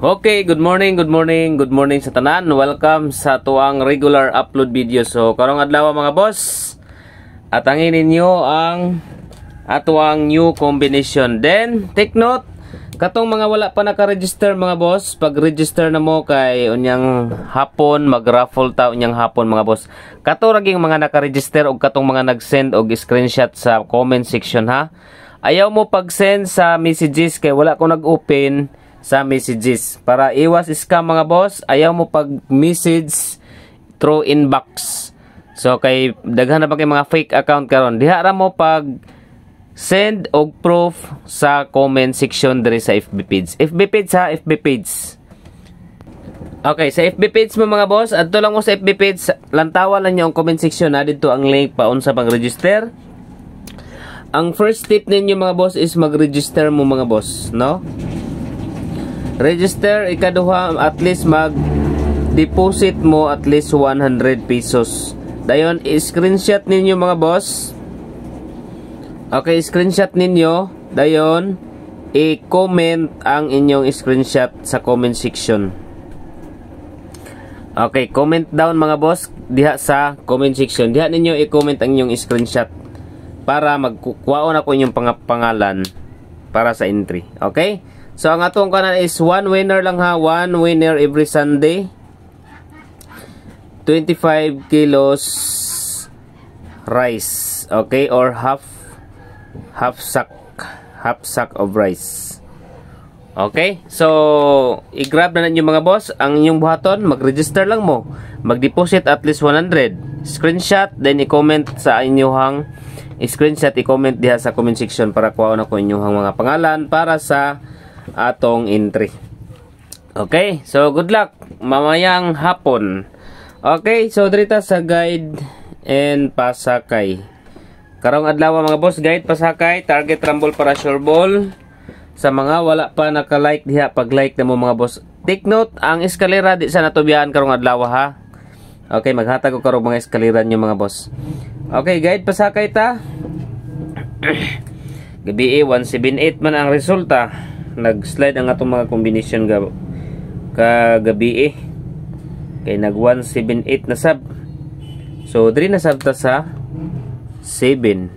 Okay, good morning sa tanan. Welcome sa tuang regular upload video. So, karong adlaw mga boss, atangin ninyo ang atuang new combination. Then, take note, katong mga wala pa naka-register mga boss, pag-register na mo kay unyang hapon, mag-raffle ta unyang hapon mga boss. Kato raging mga naka-register og katong mga nag-send og screenshot sa comment section ha. Ayaw mo pag-send sa messages kay wala ko nag-open sa messages para iwas scam mga boss. Ayaw mo pag-message through inbox. So kay daghan na ba kay mga fake account karon, diha ra mo pag send og proof sa comment section diri sa FB page. FB page ha, FB page. Okay, sa FB page mo mga boss, adto lang mo sa FB page, lantawan lang niyo ang comment section na dito ang link paun sa pag-register. Ang first tip ninyo mga boss is mag-register mo mga boss, no? Register, ikaduha at least mag-deposit mo at least 100 pesos. Dayon, i-screenshot ninyo mga boss. Okay, screenshot ninyo. Dayon, i-comment ang inyong screenshot sa comment section. Okay, comment down mga boss diha sa comment section. Diha ninyo i-comment ang inyong screenshot para magkukuhaon ako inyong pangalan para sa entry. Okay? So, ang atong kanan is one winner lang ha. One winner every Sunday. 25 kilos rice. Okay? Or half sack of rice. Okay? So, i-grab na ninyo mga boss ang inyong buhaton. Mag-register lang mo. Mag-deposit at least 100. Screenshot. Then, i-comment sa inyong screenshot. I-comment diha sa comment section para kuha na ko inyong mga pangalan para sa atong entry. Okay, so good luck mamayang hapon. Okay, so dito sa guide and pasakay. Karong adlaw mga boss, guide pasakay, target rumble para sure ball. Sa mga wala pa naka-like diha, pag-like na mo mga boss. Take note, ang eskalera di sa natubiyaan karong adlaw ha. Okay, maghatag ko karong mga eskalera nyo mga boss. Okay, guide pasakay ta. Gabi 178 man ang resulta. Nag-slide ang atong mga combination kagabi kay nag 178 na sub. So diri na sab ta sa 7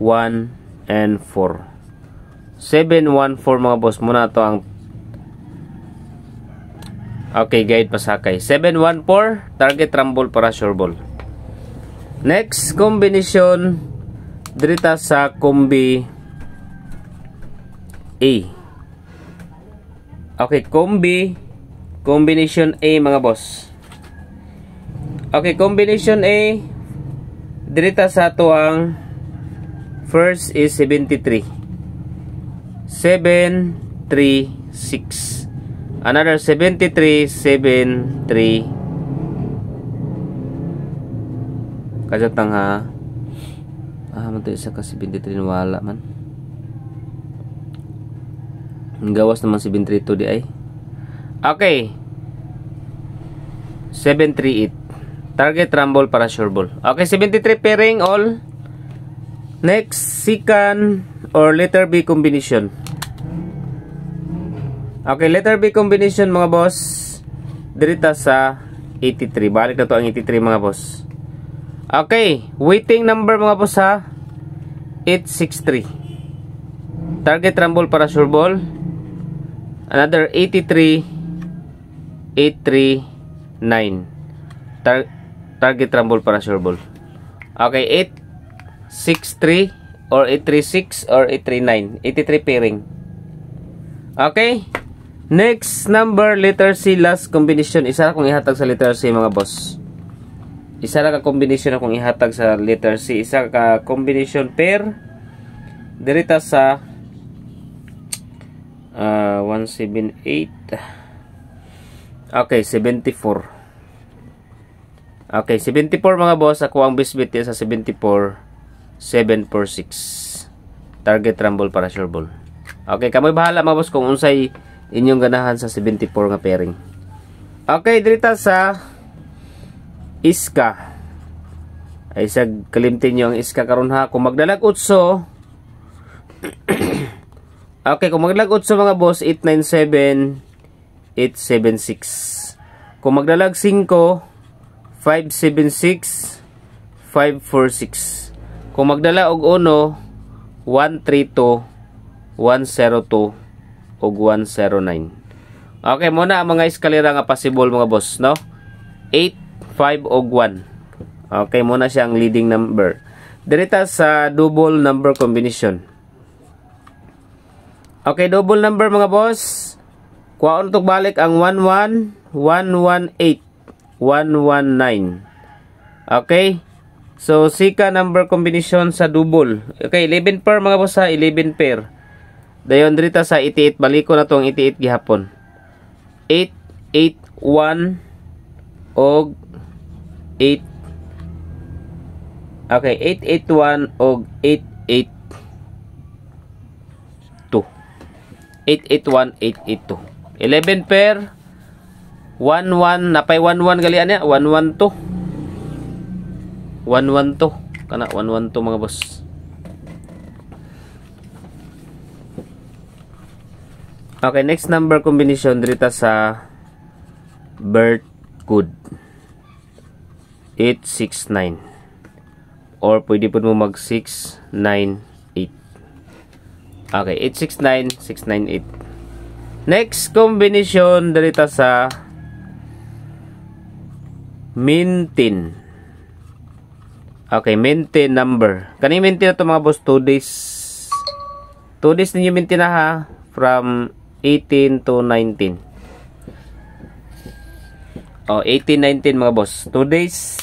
1 and 4. 7 1 4 mga boss muna to ang. Okay, guide pasakay 7 1 4 target rumble para sure ball. Next combination diri ta sa combi A. Okay, combination A mga boss. Okay, combination A dirita sa tuang first is 73. 7 3 6. Another 73 7 3. Kajatang ha. Manto isa ka 73 wala man. Gawas naman si 732 di ay. Okay. 738. Target rumble para sure ball. Okay, 73 pairing all. Next, second or letter B combination. Okay, letter B combination mga boss. Dirita sa 83. Balik na to ang 83 mga boss. Okay, waiting number mga boss ha. 863. Target rumble para sure ball. Another 83 839. Target rumble para sure ball. Okay, 863 or 836 or 839. 83 pairing. Okay. Next number letter C last combination. Isa akong ihatag sa letter C mga boss. Isa ra ka combination akong ihatag sa letter C. Isa ka combination pair dirita sa 178. Okay, 74. Okay, 74 mga boss. Ako ang bisbit sa 74. 746. Target rumble para sure ball. Okay, kamoy bahala mga boss kung unsay inyong ganahan sa 74 nga pairing. Okay, dirita sa iska. Ay sag kalimtin nyo ang iska karon ha. Kung magdalag utso Okay, kung maglagot sa mga boss, 897, 876. Kung magdalag 5, 576, 546. Kung magdala og 1, 132, 102, ug 109. Okay, muna ang mga eskalera nga possible mga boss, no? 8, 5, ug 1. Okay, muna siya ang leading number. Dirita sa double number combination. Okay, double number mga boss. Kuhaon tok balik ang 11, 118, 119. Okay? So, sika number combination sa double. Okay, 11 pair mga boss ha, 11 pair. Dayon dirita sa 88, baliko na tong 88 gihapon. 881 og 8. Okay, 881 og 882. 881, 882. 11 pair. 11, napay 11 galian niya, 112. 112. Kana 112 mga boss. Okay, next number combination dirita sa birth code. 869. Or pwede po mo mag 698. Okay, 869, 698. Next combination dirita sa mintin. Okay, mintin number. Kani mintin na ito mga boss, 2 days. 2 days ninyo mintin na ha. From 18 to 19. Oh, 18, 19 mga boss. 2 days.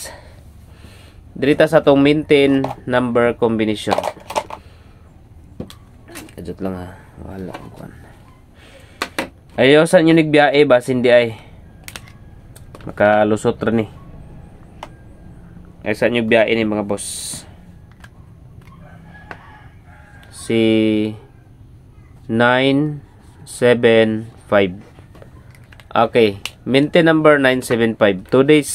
Dirita sa itong mintin number combination. Kadjot lang ha. Wala. Ayaw sa inyo nagbiyae ba? Hindi ay. Makalusot rin eh. Ay sa inyo biyae ni mga boss. Si 975. Okay. Mintin number 975. 2 days.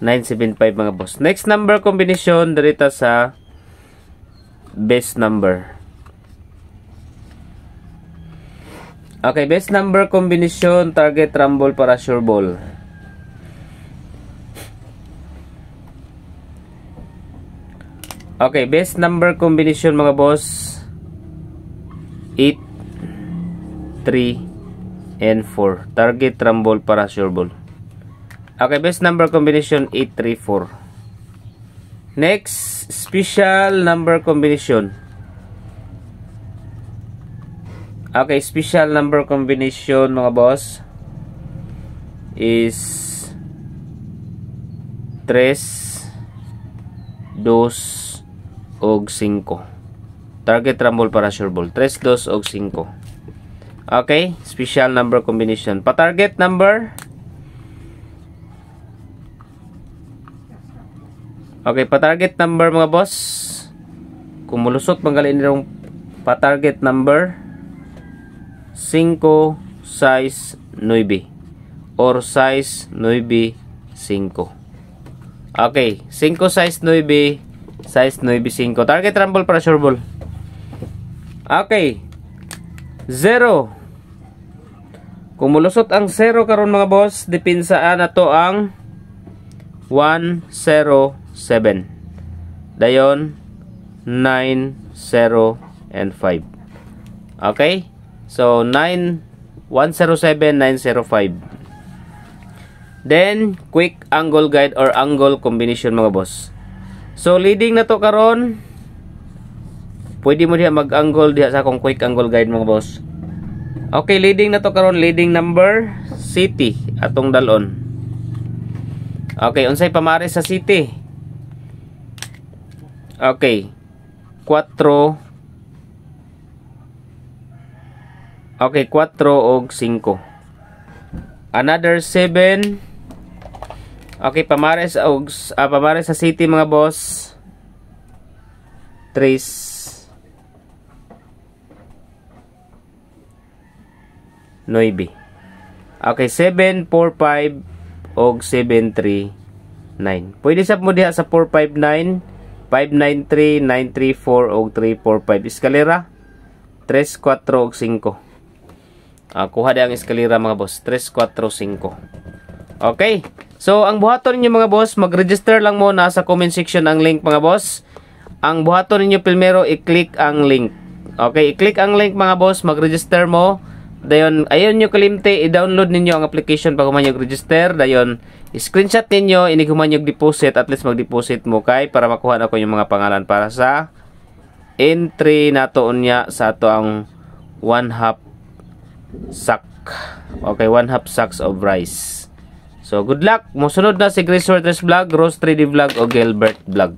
975 mga boss. Next number combination dirita sa best number. Okay, best number combination, target, rumble, para sure ball. Okay, best number combination mga boss, 8, 3, and 4. Target, rumble, para sure ball. Okay, best number combination, 8, 3, 4. Next, special number combination. Okay, special number combination mga boss is 3, 2, og 5. Target, rumble, para sure ball. 3, 2, og 5. Okay, special number combination. Pa-target number. Okay, pa-target number mga boss. Kung mulusot manggalin nilong pa-target number 5, size 9 or size 9, 5. Okay, 5 size 9, size 9, 5. Target, rumble, para sure ball. Okay, 0. Kung mulusot ang 0 karon mga boss, depinsaan na to ang 1, 0, 7. Dayon 9, 0, and 5. Okay? So 107, 905. Then quick angle guide or angle combination mga boss. So leading na to karon. Pwede mo diha mag-angle diha sa akong quick angle guide mga boss. Okay, leading na to karon, leading number city atong dalon. Okay, unsay pamares sa city? Okay. 4. Okay, 4 og 5. Another 7. Okay, pamares sa city mga boss. 3. 9. Okay, 7, 4, 5 og 7, 3, 9. Pwede sab mo diha sa 4, 5, 9, 5, 9, 3, 9, 3, 4 og 3, 4, 5. Eskalera 3, 4 og 5. Kuha di ang eskalera mga boss. 3, 4, 5. Okay. So, ang buhaton ninyo mga boss, mag-register lang muna sa comment section ang link mga boss. Ang buhaton ninyo primero, i-click ang link. Okay, i-click ang link mga boss, mag-register mo. Dayon, ayon nyo kalimte, i-download ninyo ang application pag human register. Dayon, screenshot ninyo, iniguman yung deposit, at least mag-deposit mo kay para makuha na ko yung mga pangalan para sa entry nato unya sa ato ang 1/2 sack. Okay, 1/2 sacks of rice. So, good luck. Musunod na si Grace Sorters Vlog, Rose 3D Vlog o Gilbert Vlog.